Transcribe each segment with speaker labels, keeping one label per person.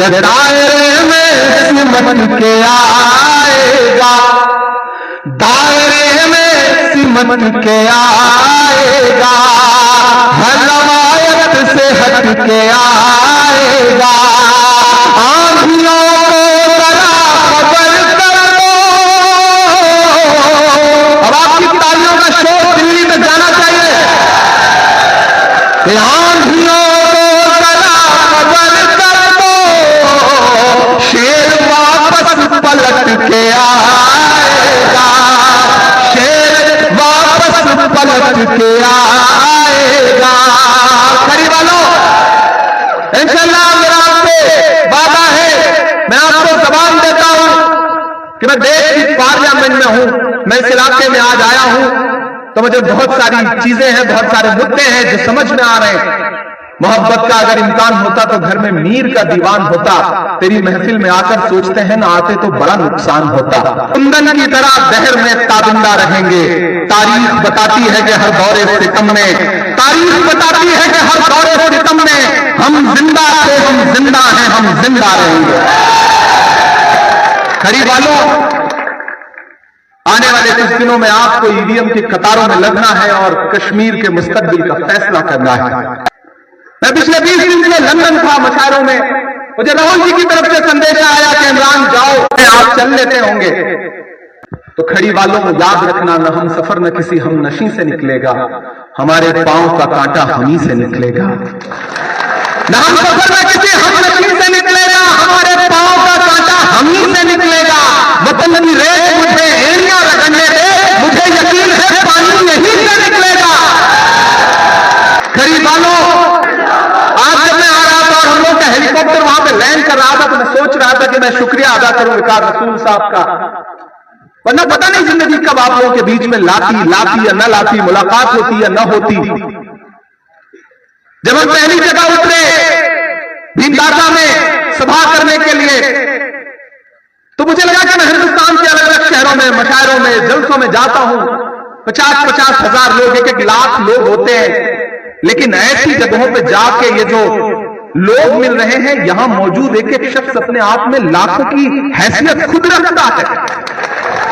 Speaker 1: कि दायरे में सिमट के आएगा, दायरे में सिमट के आएगा, रवायत से हट के आएगा। आंधियों को जरा खबर कर दो। अब आपकी तालियों का शोर दिल्ली में जाना चाहिए कि आंधियों को जरा खबर कर दो, शेर वापस पलट के आएगा, शेर वापस पलट के आएगा। खड़ी वालों, इंशाअल्लाह मेरा आपसे वादा है, मैं आपको जबान देता हूं कि मैं देश की पार्लियामेंट में हूं, मैं इस इलाके में आज आया हूं तो मुझे बहुत सारी चीजें हैं, बहुत सारे मुद्दे हैं जो समझ में आ रहे हैं। मोहब्बत का अगर इम्कान होता तो घर में मीर का दीवान होता, तेरी महफिल में आकर सोचते हैं ना आते तो बड़ा नुकसान होता। कुंदन की तरह दहर में ताबिंदा रहेंगे, तारीख बताती है कि हर दौरे सितम में, तारीख बताती है कि हर दौरे सितम में हम जिंदा थे, हम जिंदा हैं, हम जिंदा रहेंगे। खड़ी वालों, आने वाले कुछ दिनों में आपको ईवीएम की कतारों में लगना है और कश्मीर के मुस्तकबिल का फैसला करना है। मैं पिछले 20 दिन से लंदन था मशायरों में, मुझे राहुल जी की तरफ से संदेशा आया कि इमरान जाओ, आप चल लेते होंगे। तो खड़ी वालों को याद रखना, न हम सफर न किसी हम नशी से निकलेगा, हमारे पांव का कांटा हम ही से निकलेगा। न हम सफर न किसी हम नशी से निकलेगा, हमारे पांव का कांटा हम ही से निकलेगा। वतन की रेत मुझे एड़ियां रगड़ने दे, मुझे यकीन है पानी यहीं से निकलेगा। खड़ी वालों, हेलीकॉप्टर वहां पे लैंड कर रहा था तो मैं सोच रहा था कि मैं शुक्रिया अदा करूं विकार रसूल साहब का, वरना पता नहीं जिंदगी कब आप लोगों के बीच में लाती या न लाती, मुलाकात होती या न होती। जब हम पहली जगह उतरे भीमदासा में सभा करने के लिए, तो मुझे लगा कि मैं हिंदुस्तान के अलग अलग शहरों में, मशायरों में, जलसों में जाता हूं, 50-50 हजार लोग, 1-1 लाख लोग होते हैं, लेकिन ऐसी जगहों पे जाके ये जो लोग मिल रहे हैं, यहां मौजूद एक शख्स अपने आप में लाखों की हैसियत खुद रखता है।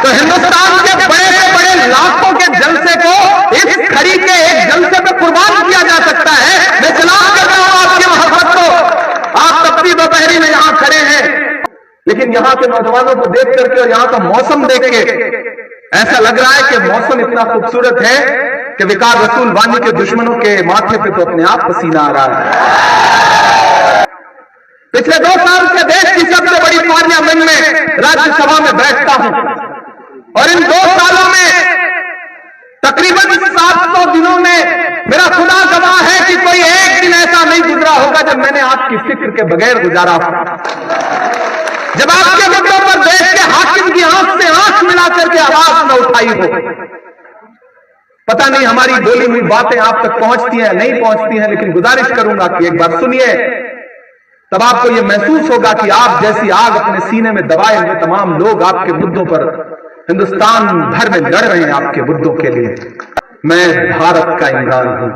Speaker 1: तो हिंदुस्तान के बड़े से बड़े लाखों के जलसे को इस खड़ी के एक जलसे पे कुर्बान किया जा सकता है। मैं सलाम कर रहा हूं आपकी मोहब्बत को। आप तपती दोपहरी में यहां खड़े हैं, लेकिन यहां के नौजवानों को देख करके और यहां का मौसम देख के ऐसा लग रहा है कि मौसम इतना खूबसूरत है कि विकार रसूल वानी के दुश्मनों के माथे पे तो अपने आप पसीना आ रहा है। पिछले 2 साल से देश की सबसे बड़ी पार्लियामेंट में राज्यसभा में बैठता हूं और इन 2 सालों में तकरीबन 700 दिनों में मेरा खुदा गवाह है कि कोई एक दिन ऐसा नहीं गुजरा होगा जब मैंने आपकी फिक्र के बगैर गुजारा हो, जब आपके मुद्दों पर देश के हाकिम की आंख से आंख मिला करके आवाज न उठाई हो। पता नहीं हमारी बोली हुई बातें आप तक पहुंचती हैं नहीं पहुंचती हैं, लेकिन गुजारिश करूंगा कि एक बार सुनिए, तब आपको यह महसूस होगा कि आप जैसी आग अपने सीने में दबाए हुए तमाम लोग आपके मुद्दों पर हिंदुस्तान भर में लड़ रहे हैं आपके मुद्दों के लिए। मैं भारत का इमरान हूं,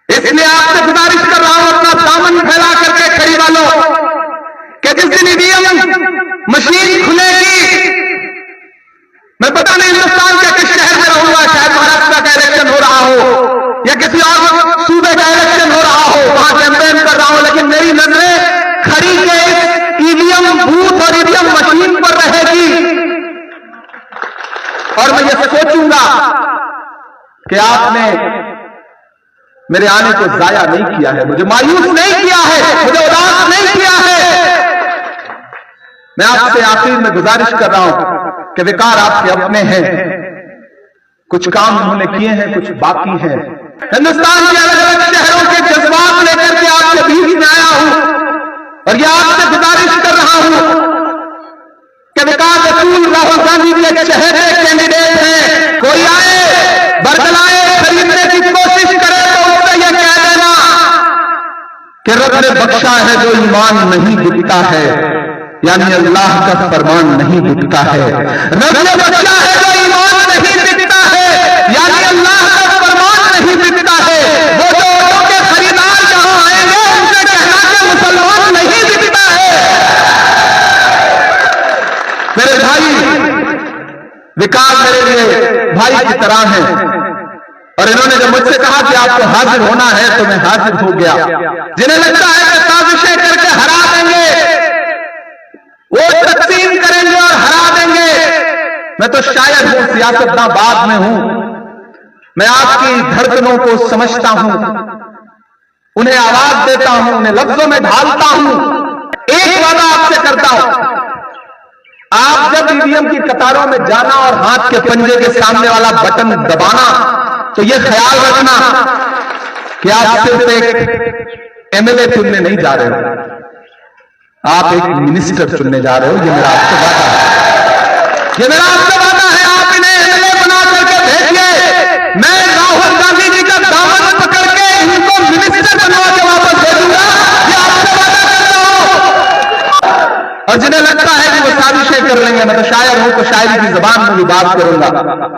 Speaker 1: इसलिए आपसे गुजारिश कर रहा हूं अपना दामन फैला करके खड़ी वालों कि जिस दिन ईवीएम मशीन खुलेगी, मैं पता नहीं हिंदुस्तान के किस शहर में रहूंगा, शायद महाराष्ट्र का इलेक्शन हो रहा हो या किसी और सूबे का इलेक्शन हो रहा हो, वहां कैंपेन कर रहा हूं, लेकिन मेरी नजरें खड़ी के ईवीएम बूथ और ईवीएम मशीन पर रहेगी। और मैं ये सोचूंगा कि आपने मेरे आने को जाया नहीं किया है, मुझे मायूस नहीं किया है, मुझे उदास नहीं किया है। मैं आपसे आखिर में गुजारिश कर रहा हूं कि विकार आपके अपने हैं, कुछ काम उन्होंने किए हैं, कुछ बाकी हैं। हिंदुस्तान के अलग अलग शहरों के जज्बात लेकर के आपके बीच में आया हूं और यह आपसे गुजारिश कर रहा हूं कि विकार रसूल राहुल गांधी के चेहरे कैंडिडेट हैं, कोई आए बरगलाए खरीदने की कोशिश करे तो उससे यह कह देना कि रब ने बख्शा है जो ईमान नहीं बिकता है, यानी अल्लाह का फरमान नहीं बिकता है। रब ने बख्शा है जो ईमान नहीं बिकता है, यानी अल्लाह का फरमान नहीं बिकता है। वो जो के खरीदार जहां आएंगे उनसे कहना कि मुसलमान नहीं बिकता विकास मेरे लिए भाई की तरह है। और इन्होंने जब मुझसे कहा कि आपको हाजिर होना है तो मैं हाजिर हो गया। जिन्हें लगता है कि साजिशें करके हरा देंगे, वो तकसीम करेंगे और हरा देंगे, मैं तो शायर हूं, सियासतदां बाद में हूं। मैं आपकी धड़कनों को समझता हूं, उन्हें आवाज देता हूं, उन्हें लफ्जों में ढालता हूं। एक वादा आपसे करता हूं, आप जब ईवीएम की कतारों में जाना और हाथ के पंजे के सामने वाला बटन दबाना, तो यह ख्याल रखना कि आप सिर्फ एक एमएलए चुनने नहीं जा रहे हो, आप एक मिनिस्टर चुनने जा रहे हो। ये मेरा आपसे वादा है, ये मेरा आपसे वादा है। आप इन्हें एमएलए बना करके भेजिए, मैं राहुल गांधी जी का दामन पकड़ के इनको मिनिस्टर बनवा के वापस भेजूंगा। ये आपसे वादा करता हूं। और जिन्हें लगता है कि वो साजिशें कर लेंगे, मैं तो शायर हूं, तो शायरी की जबान में भी बात करूंगा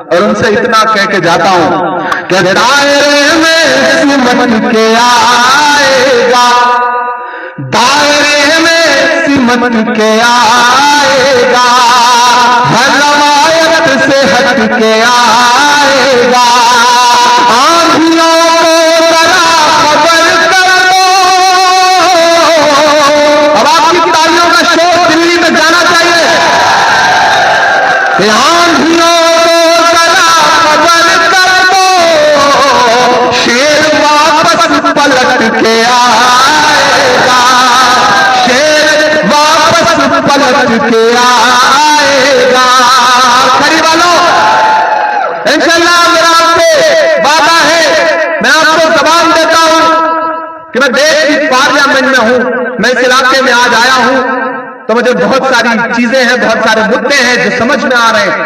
Speaker 1: और उनसे इतना कह के जाता हूं कि दायरे में सिमट के आएगा, दायरे में सिमट के आएगा, हर रवायत से हट के आएगा। आंधियों को जरा खबर कर दो। अब आपकी तालियों का शोर दिल्ली में जाना चाहिए कि आंधियों को जरा खबर कर दो, शेर वापस पलट के आएगा, शेर वापस पलट के आएगा। खरी वालों, इंशाअल्लाह मेरा आपसे वादा है, मैं आपको जबान देता हूं कि मैं देश की पार्लियामेंट में हूं, मैं इस इलाके में आज आया हूं, तो मुझे बहुत सारी चीजें हैं, बहुत सारे मुद्दे हैं जो समझ में आ रहे हैं।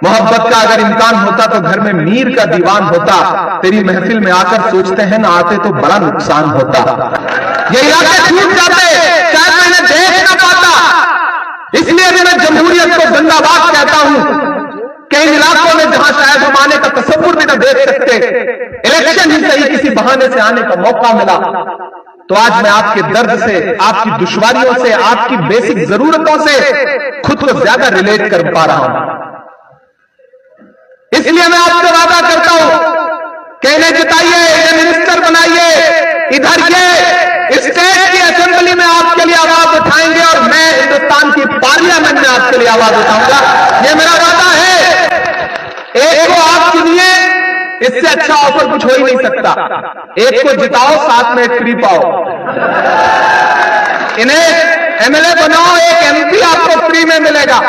Speaker 1: मोहब्बत का अगर इम्कान होता तो घर में मीर का दीवान होता, तेरी महफिल में आकर सोचते हैं ना आते तो बड़ा नुकसान होता। ये इलाके छूट जाते, शायद मैं इन्हें देख ना पाता। इसलिए भी मैं जमहूरियत को जिंदाबाद कहता हूं। कई इलाकों में जहां शायद हम आने का तसव्वुर भी ना देख सकते, इलेक्शन ही सही किसी बहाने से आने का मौका मिला, तो आज मैं आपके दर्द से, आपकी दुश्वारियों से, आपकी बेसिक जरूरतों से खुद को ज्यादा रिलेट कर पा रहा हूं। इसलिए मैं आपसे वादा करता हूं कि इन्हें जिताइए, इन्हें मिनिस्टर बनाइए। इधर ये स्टेट की असेंबली में आपके लिए आवाज उठाएंगे और मैं हिंदुस्तान की पार्लियामेंट में आपके लिए आवाज उठाऊंगा। ये मेरा वादा है। एक को आप चुनिए, इससे अच्छा ऑफर कुछ हो ही नहीं सकता। एक को जिताओ, साथ में एक फ्री पाओ। इन्हें एमएलए बनाओ, एक एमपी आपको फ्री में मिलेगा,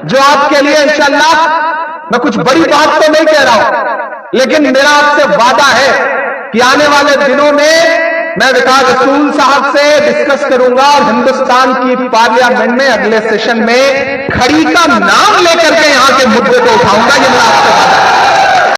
Speaker 1: जो आपके लिए इंशाअल्लाह, मैं कुछ बड़ी बात तो नहीं कह रहा हूं, लेकिन मेरा आपसे वादा है कि आने वाले दिनों में मैं विकास रसूल साहब से डिस्कस करूंगा और हिंदुस्तान की पार्लियामेंट में अगले सेशन में खड़ी का नाम लेकर के यहां के मुद्दे को उठाऊंगा। ये मेरा आपसे वादा है।